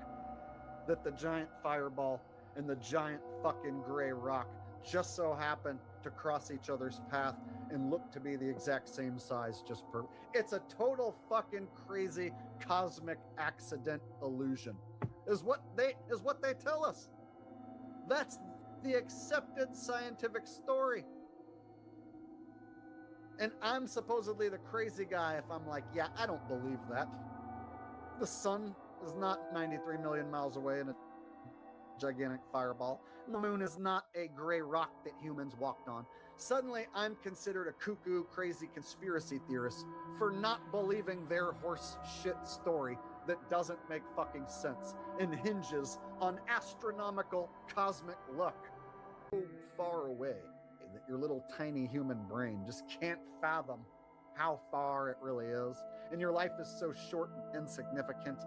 S19: that the giant fireball and the giant fucking gray rock just so happen to cross each other's path and look to be the exact same size, just perfect. It's a total fucking crazy cosmic accident illusion, is what they tell us. That's the accepted scientific story. And I'm supposedly the crazy guy if I'm like, yeah, I don't believe that. The sun is not 93 million miles away in a gigantic fireball. The moon is not a gray rock that humans walked on. Suddenly, I'm considered a cuckoo, crazy conspiracy theorist for not believing their horse shit story that doesn't make fucking sense and hinges on astronomical cosmic luck. So far away that your little tiny human brain just can't fathom how far it really is. And your life is so short and insignificant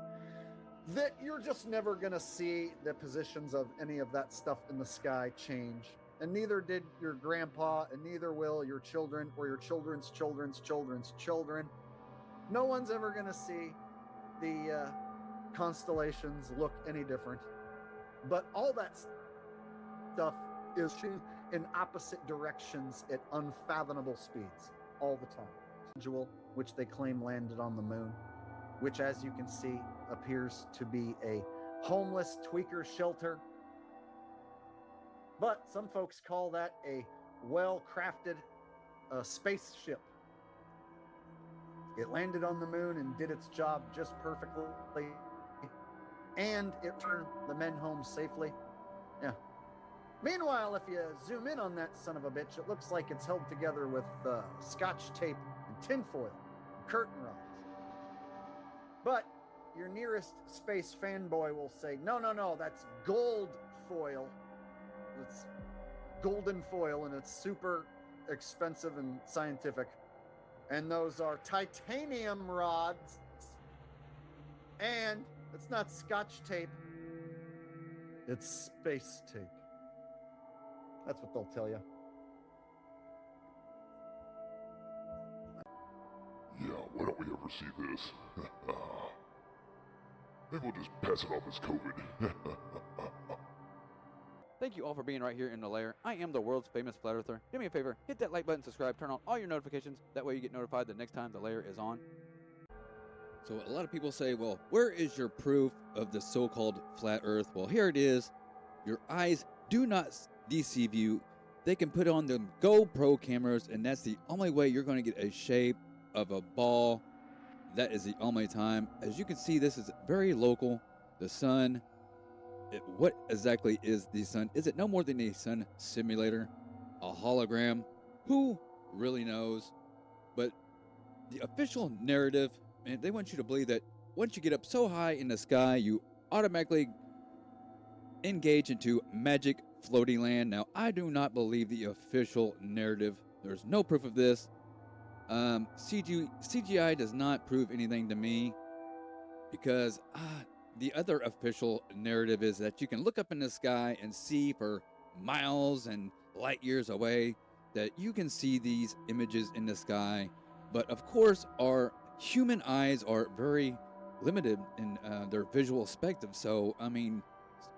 S19: that you're just never going to see the positions of any of that stuff in the sky change. And neither did your grandpa, and neither will your children or your children's children's children's children. No one's ever going to see the constellations look any different. But all that stuff is in opposite directions at unfathomable speeds all the time. Which they claim landed on the moon, which, as you can see, appears to be a homeless tweaker shelter. But some folks call that a well-crafted spaceship. It landed on the moon and did its job just perfectly. And it returned the men home safely. Yeah. Meanwhile, if you zoom in on that son of a bitch, it looks like it's held together with scotch tape and tinfoil, and curtain rods. But your nearest space fanboy will say, no, that's gold foil. It's golden foil, and it's super expensive and scientific. And those are titanium rods. And it's not scotch tape. It's space tape. That's what they'll tell you.
S2: Yeah, why don't we ever see this? Maybe we'll just pass it off as COVID.
S1: Thank you all for being right here in the Lair. I am the world's famous Flatearther. Do me a favor, hit that like button, subscribe, turn on all your notifications. That way you get notified the next time the Lair is on. So a lot of people say, well, where is your proof of the so-called flat earth? Well, here it is. Your eyes do not deceive you. They can put on the GoPro cameras, and that's the only way you're going to get a shape of a ball. That is the only time. As you can see, this is very local. The sun. What exactly is the sun? Is it no more than a sun simulator? A hologram? Who really knows? But the official narrative, and they want you to believe that once you get up so high in the sky, you automatically engage into magic floating land. Now, I do not believe the official narrative. There's no proof of this. CGI does not prove anything to me, because the other official narrative is that you can look up in the sky and see for miles and light years away, that you can see these images in the sky. But of course, our human eyes are very limited in their visual spectrum. So, I mean,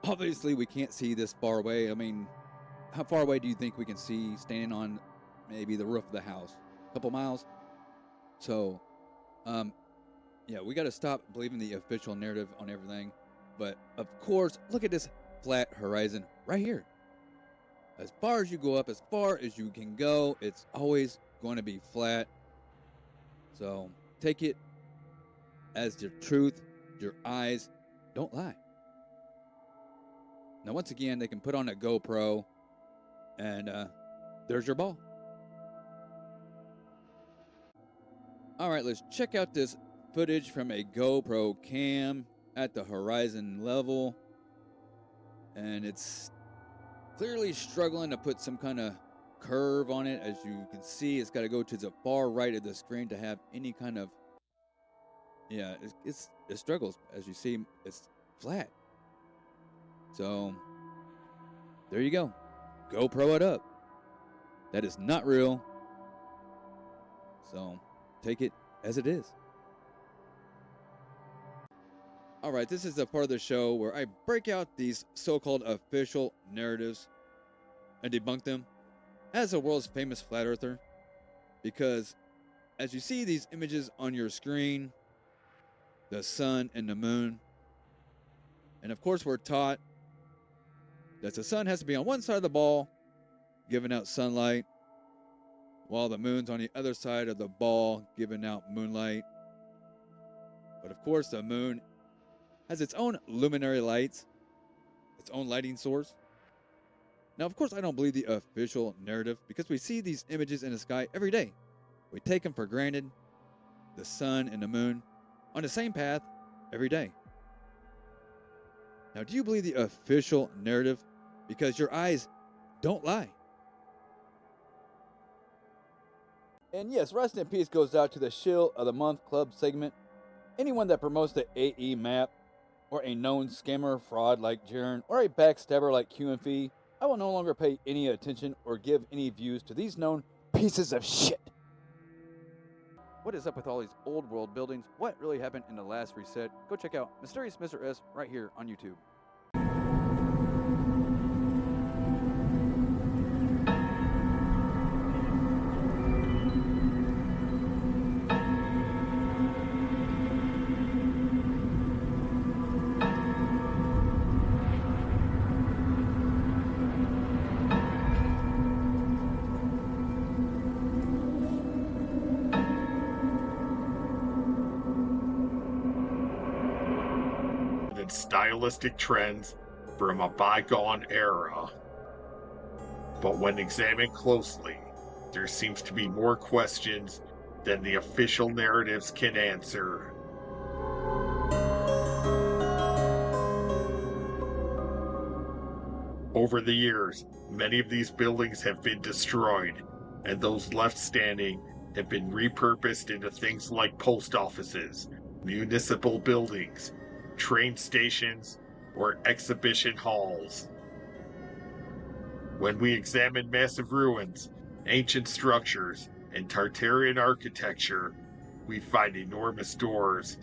S1: obviously we can't see this far away. I mean, how far away do you think we can see standing on maybe the roof of the house? A couple miles? So, yeah, we got to stop believing the official narrative on everything. But, of course, look at this flat horizon right here. As far as you go up, as far as you can go, it's always going to be flat. So, take it as your truth, your eyes don't lie. Now, once again, they can put on a GoPro, and there's your ball. All right, let's check out this footage from a GoPro cam at the horizon level. And it's clearly struggling to put some kind of curve on it. As you can see, it's got to go to the far right of the screen to have any kind of, yeah, it struggles. As you see, it's flat. So there you go. GoPro it up. That is not real. So take it as it is. All right, this is the part of the show where I break out these so-called official narratives and debunk them as a world's famous flat earther. Because as you see these images on your screen, the sun and the moon, and of course we're taught that the sun has to be on one side of the ball, giving out sunlight, while the moon's on the other side of the ball, giving out moonlight. But of course the moon has its own luminary lights, its own lighting source. Now, of course, I don't believe the official narrative because we see these images in the sky every day. We take them for granted, the sun and the moon, on the same path every day. Now, do you believe the official narrative? Because your eyes don't lie. And yes, rest in peace goes out to the Shill of the Month Club segment. Anyone that promotes the AE map, or a known scammer fraud like Jaren, or a backstabber like QMFE, I will no longer pay any attention or give any views to these known pieces of shit. What is up with all these old world buildings? What really happened in the last reset? Go check out Mysterious Mr. S right here on YouTube.
S20: Stylistic trends from a bygone era. But when examined closely, there seems to be more questions than the official narratives can answer. Over the years, many of these buildings have been destroyed, and those left standing have been repurposed into things like post offices, municipal buildings, train stations, or exhibition halls. When we examine massive ruins, ancient structures, and Tartarian architecture, we find enormous doors,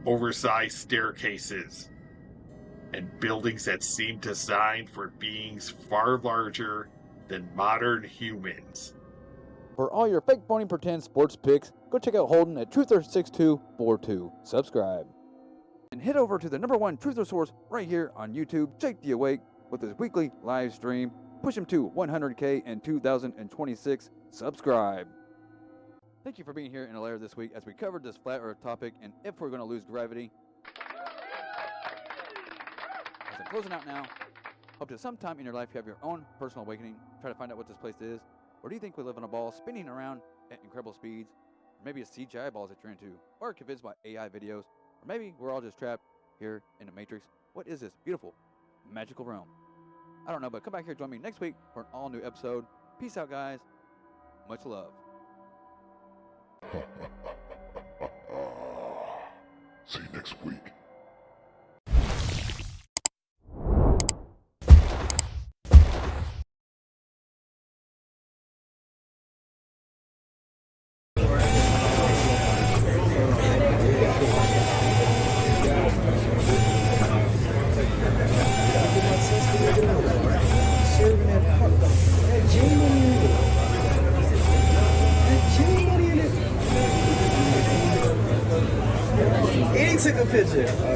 S20: oversized staircases, and buildings that seem designed for beings far larger than modern humans.
S1: For all your fake, phony, pretend sports picks, go check out Holden at Truther6242. Subscribe. And head over to the #1 truther source right here on YouTube, Jake the Awake, with his weekly live stream. Push him to 100K in 2026. Subscribe. Thank you for being here in Lair this week as we covered this flat earth topic and if we're going to lose gravity. As I'm closing out now, hope that sometime in your life you have your own personal awakening. Try to find out what this place is. Or do you think we live on a ball spinning around at incredible speeds? Or maybe it's CGI balls that you're into, or convinced by AI videos. Or maybe we're all just trapped here in the Matrix. What is this beautiful, magical realm? I don't know, but come back here, join me next week for an all-new episode. Peace out, guys. Much love.
S2: See you next week.
S22: Took a picture. Oh,